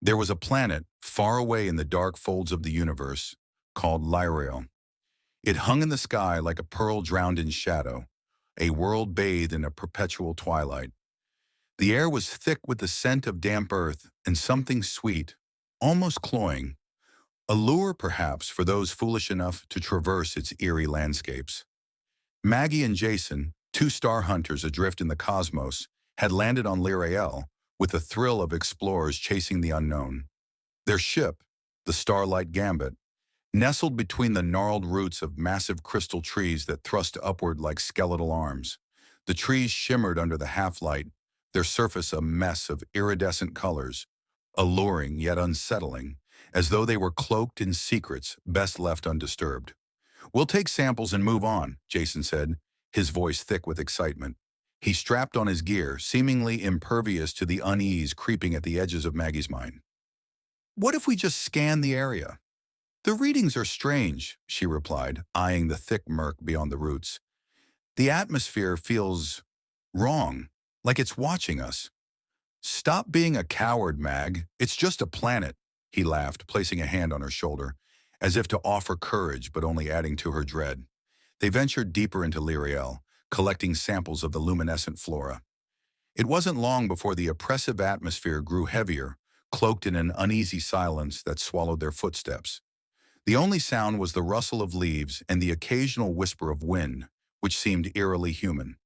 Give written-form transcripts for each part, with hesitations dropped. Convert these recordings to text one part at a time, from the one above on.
There was a planet far away in the dark folds of the universe called Lyreal. It hung in the sky like a pearl drowned in shadow, a world bathed in a perpetual twilight. The air was thick with the scent of damp earth and something sweet, almost cloying, a lure perhaps for those foolish enough to traverse its eerie landscapes. Maggie and Jason, two star hunters adrift in the cosmos, had landed on Lyrael with the thrill of explorers chasing the unknown. Their ship, the Starlight Gambit, nestled between the gnarled roots of massive crystal trees that thrust upward like skeletal arms. The trees shimmered under the half-light, their surface a mess of iridescent colors, alluring yet unsettling, as though they were cloaked in secrets best left undisturbed. "We'll take samples and move on," Jason said, his voice thick with excitement. He strapped on his gear, seemingly impervious to the unease creeping at the edges of Maggie's mind. "What if we just scan the area?" "The readings are strange," she replied, eyeing the thick murk beyond the roots. "The atmosphere feels wrong, like it's watching us." "Stop being a coward, Mag. It's just a planet," he laughed, placing a hand on her shoulder, as if to offer courage but only adding to her dread. They ventured deeper into Lyriel, collecting samples of the luminescent flora. It wasn't long before the oppressive atmosphere grew heavier, cloaked in an uneasy silence that swallowed their footsteps. The only sound was the rustle of leaves and the occasional whisper of wind, which seemed eerily human.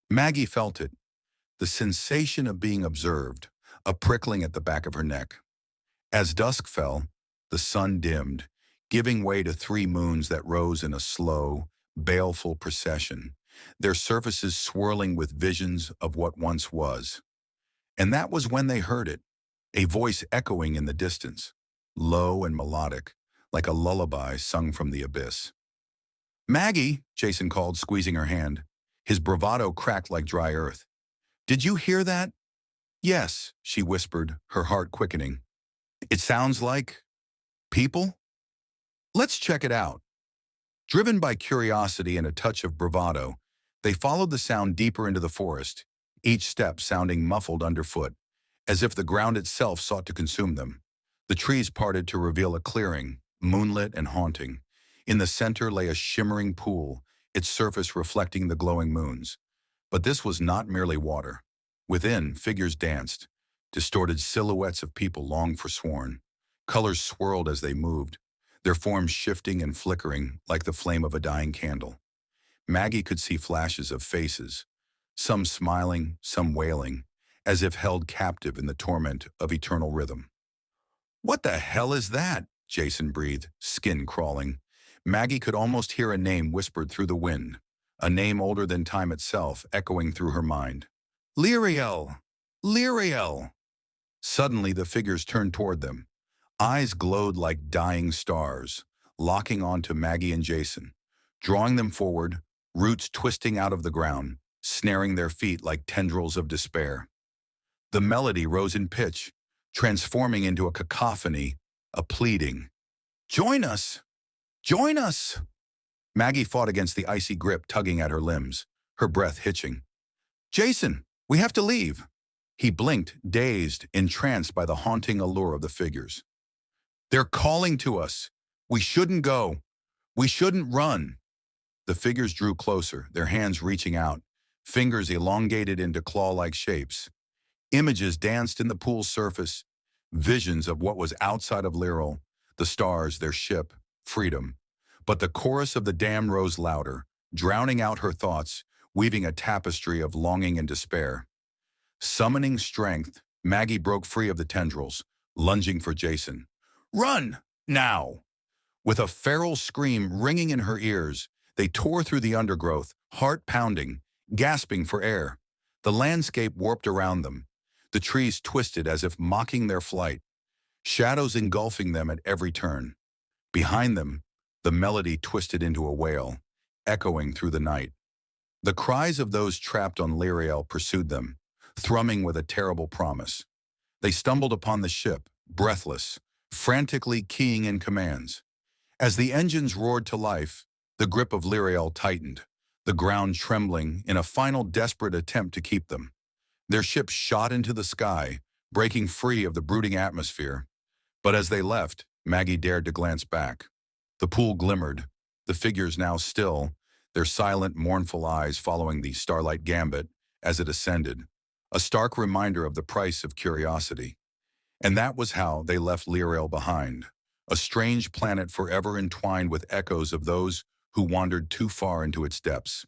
Maggie felt it, the sensation of being observed, a prickling at the back of her neck. As dusk fell, the sun dimmed, giving way to three moons that rose in a slow, baleful procession, their surfaces swirling with visions of what once was. And that was when they heard it, a voice echoing in the distance, low and melodic, like a lullaby sung from the abyss. "Maggie," Jason called, squeezing her hand. His bravado cracked like dry earth. "Did you hear that?" "Yes," she whispered, her heart quickening. "It sounds like people? Let's check it out." Driven by curiosity and a touch of bravado, they followed the sound deeper into the forest, each step sounding muffled underfoot, as if the ground itself sought to consume them. The trees parted to reveal a clearing, moonlit and haunting. In the center lay a shimmering pool, its surface reflecting the glowing moons. But this was not merely water. Within, figures danced, distorted silhouettes of people long forsworn. Colors swirled as they moved, their forms shifting and flickering like the flame of a dying candle. Maggie could see flashes of faces, some smiling, some wailing, as if held captive in the torment of eternal rhythm. "What the hell is that?" Jason breathed, skin crawling. Maggie could almost hear a name whispered through the wind, a name older than time itself echoing through her mind. "Lyriel! Lyriel!" Suddenly the figures turned toward them. Eyes glowed like dying stars, locking onto Maggie and Jason, drawing them forward, roots twisting out of the ground, snaring their feet like tendrils of despair. The melody rose in pitch, transforming into a cacophony, a pleading. "Join us! Join us!" Maggie fought against the icy grip tugging at her limbs, her breath hitching. "Jason, we have to leave." He blinked, dazed, entranced by the haunting allure of the figures. "They're calling to us. We shouldn't go. We shouldn't run." The figures drew closer, their hands reaching out, fingers elongated into claw-like shapes. Images danced in the pool's surface, visions of what was outside of Lyral, the stars, their ship, freedom. But the chorus of the dam rose louder, drowning out her thoughts, weaving a tapestry of longing and despair. Summoning strength, Maggie broke free of the tendrils, lunging for Jason. "Run! Now!" With a feral scream ringing in her ears, they tore through the undergrowth, heart pounding, gasping for air. The landscape warped around them. The trees twisted as if mocking their flight, shadows engulfing them at every turn. Behind them, the melody twisted into a wail, echoing through the night. The cries of those trapped on Lyriel pursued them, thrumming with a terrible promise. They stumbled upon the ship, breathless, frantically keying in commands. As the engines roared to life, the grip of Lyriel tightened, the ground trembling in a final desperate attempt to keep them. Their ship shot into the sky, breaking free of the brooding atmosphere. But as they left, Maggie dared to glance back. The pool glimmered, the figures now still, their silent, mournful eyes following the starlight gambit as it ascended, a stark reminder of the price of curiosity. And that was how they left Lyreal behind, a strange planet forever entwined with echoes of those who wandered too far into its depths.